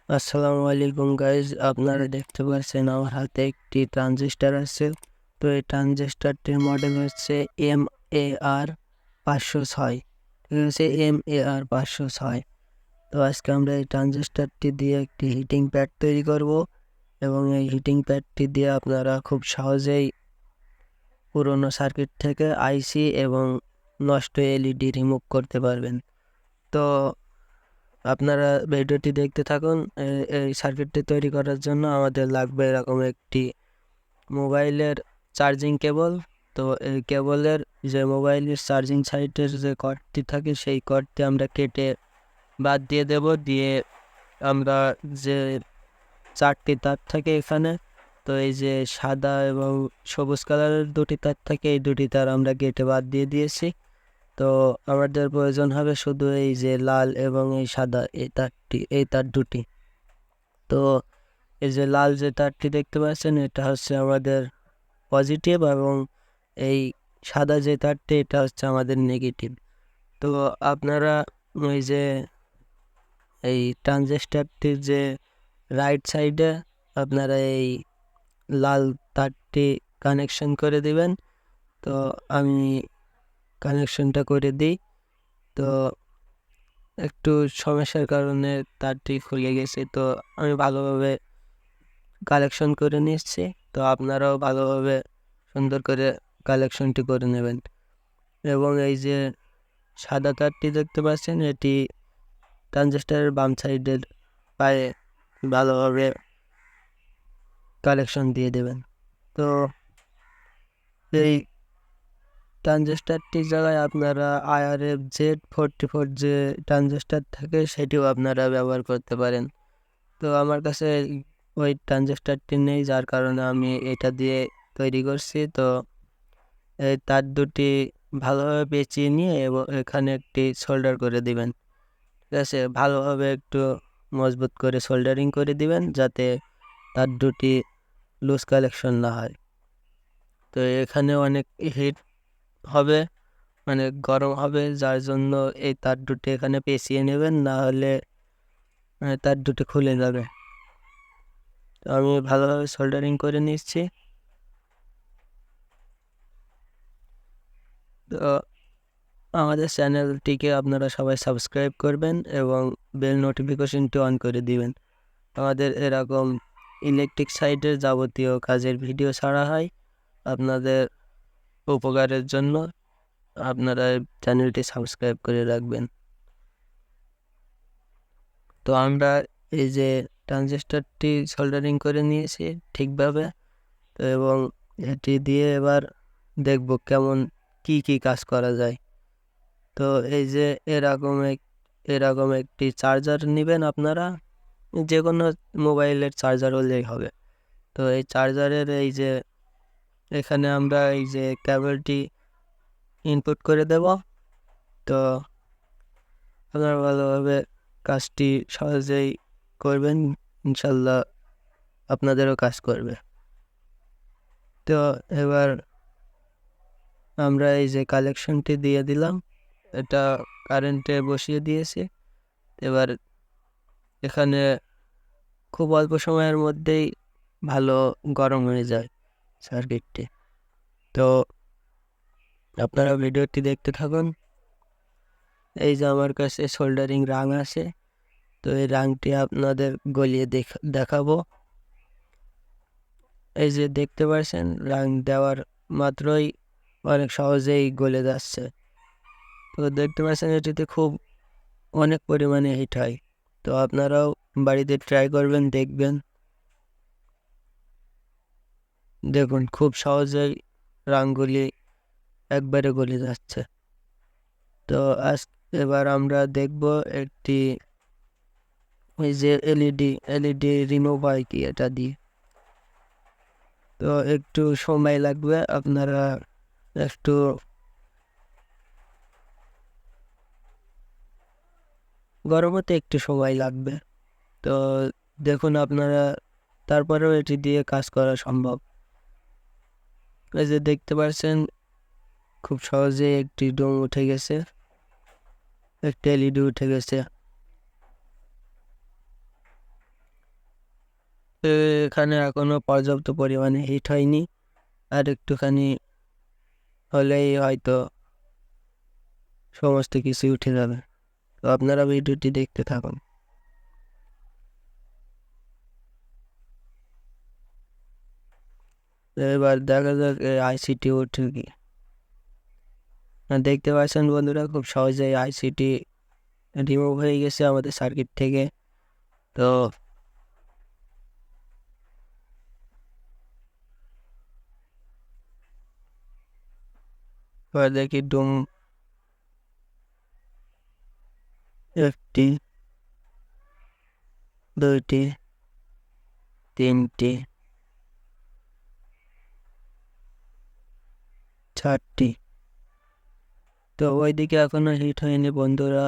আসসালামু আলাইকুম গাইজ, আপনারা দেখতে পাচ্ছেন আমার হাতে একটি ট্রানজিস্টার আছে। তো এই ট্রানজিস্টারটির মডেল হচ্ছে MAR 506। ঠিক আছে, MAR 506। তো আজকে আমরা এই ট্রানজিস্টারটি দিয়ে একটি হিটিং প্যাড তৈরি করব, এবং এই হিটিং প্যাডটি দিয়ে আপনারা খুব সহজেই পুরনো সার্কিট থেকে আইসি এবং নষ্ট এলইডি রিমুভ করতে পারবেন। তো আপনারা ভিডিওটি দেখতে থাকুন। এই সার্কিটটি তৈরি করার জন্য আমাদের লাগবে এরকম একটি মোবাইলের চার্জিং কেবল। তো এই কেবলের যে মোবাইলের চার্জিং সাইটের যে কর্ডটি থাকে সেই কর্ডটি আমরা কেটে বাদ দিয়ে দেব। দিয়ে আমরা যে চারটি তার থাকে এখানে, তো এই যে সাদা এবং সবুজ কালারের দুটি তার থাকে, এই দুটি তার আমরা কেটে বাদ দিয়ে দিয়েছি। তো আমাদের প্রয়োজন হবে শুধু এই যে লাল এবং এই সাদা এই তার দুটি। তো এই যে লাল যে তারটি দেখতে পাচ্ছেন, এটা হচ্ছে আমাদের পজিটিভ, এবং এই সাদা যে তারটি এটা হচ্ছে আমাদের নেগেটিভ। তো আপনারা ওই যে এই ট্রানজিস্টারটির যে রাইট সাইডে আপনারা এই লাল তারটি কানেকশন করে দিবেন। তো আমি কানেকশনটা করে দিই। তো একটু সমস্যার কারণে তারটি খুলে গেছে, তো আমি ভালোভাবে কালেকশন করে নিচ্ছি। তো আপনারাও ভালোভাবে সুন্দর করে কালেকশনটি করে নেবেন। এবং এই যে সাদা তারটি দেখতে পাচ্ছেন, এটি ট্রানজিস্টারের বাম সাইডের পায়ে ভালোভাবে কালেকশন দিয়ে দেবেন। তো এই ট্রানজিস্টারটির জায়গায় আপনারা IRF-Z44 যে ট্রানজিস্টার থাকে সেটিও আপনারা ব্যবহার করতে পারেন। তো আমার কাছে ওই ট্রানজিস্টারটি নেই, যার কারণে আমি এটা দিয়ে তৈরি করছি। তো এই তার দুটি ভালোভাবে পেঁচিয়ে নিয়ে এবং এখানে একটি সোল্ডার করে দিবেন। ঠিক আছে, ভালোভাবে একটু মজবুত করে সোল্ডারিং করে দিবেন, যাতে তার দুটি লুজ কালেকশন না হয়। তো এখানে অনেক হিট হবে, মানে গরম হবে, যার জন্য এই তার দুটি এখানে পেঁচিয়ে নেবেন, না হলে তার দুটি খুলে যাবে। তো আমি ভালোভাবে সোল্ডারিং করে নিচ্ছি। তো আমাদের চ্যানেলটিকে আপনারা সবাই সাবস্ক্রাইব করবেন এবং বেল নোটিফিকেশনটি অন করে দিবেন। আমাদের এরকম ইলেকট্রিক সাইডের যাবতীয় কাজের ভিডিও ছাড়া হয় আপনাদের উপকারের জন্য। আপনারা চ্যানেলটি সাবস্ক্রাইব করে রাখবেন। তো আমরা এই যে ট্রানজিস্টারটি সোল্ডারিং করে নিয়েছি ঠিকভাবে, তো এবং এটি দিয়ে এবার দেখব কেমন কি কাজ করা যায়। তো এই যে এরকম একটি চার্জার নেবেন আপনারা, যে কোনো মোবাইলের চার্জার হলেই হবে। তো এই চার্জারের এই যে এখানে আমরা এই যে কেবলটি ইনপুট করে দেব। তো আপনারা ভালোভাবে কাজটি সহজেই করবেন, ইনশাল্লাহ আপনাদেরও কাজ করবে। তো এবার আমরা এই যে কালেকশনটি দিয়ে দিলাম, এটা কারেন্টে বসিয়ে দিয়েছি। এবার এখানে খুব অল্প সময়ের মধ্যেই ভালো গরম হয়ে যায় সার্কিটটি। তো আপনারা ভিডিওটি দেখতে থাকুন। এই যে আমার কাছে সোল্ডারিং রাং আছে, তো এই রাংটি আপনাদের গলিয়ে দেখাবো। এই যে দেখতে পাচ্ছেন, রাং দেওয়ার মাত্রই অনেক সহজেই গলে যাচ্ছে। তো দেখতে পাচ্ছেন এটিতে খুব অনেক পরিমাণে হিট হয়। তো আপনারাও বাড়িতে ট্রাই করবেন, দেখবেন। দেখুন খুব সহজেই রাংগুলি একবারে গলে যাচ্ছে। তো এবার আমরা দেখব একটি ওই যে এলইডি রিমুভ হয় কি এটা দিয়ে। তো একটু সময় লাগবে, আপনারা একটু গরম হতে একটু সময় লাগবে। তো দেখুন আপনারা, তারপরেও এটি দিয়ে কাজ করা সম্ভব। এই যে দেখতে পাচ্ছেন খুব সহজে একটি ডোম উঠে গেছে, একটি এলইডি উঠে গেছে। তো এখানে এখনো পর্যাপ্ত পরিমাণে হিট হয়নি, আর একটুখানি হলেই হয়তো সমস্ত কিছু উঠে যাবে। তো আপনারা ভিডিওটি দেখতে থাকুন। এবার দেখা যাক আইসিটি উঠে কি। দেখতে পাচ্ছেন বন্ধুরা, খুব সহজেই আইসিটি রিমুভ হয়ে গেছে আমাদের সার্কিট থেকে। তো এবার দেখি ডুম, একটি, দুইটি, তিনটি, চারটি। তো ওইদিকে এখনো হিট হয়নি বন্ধুরা।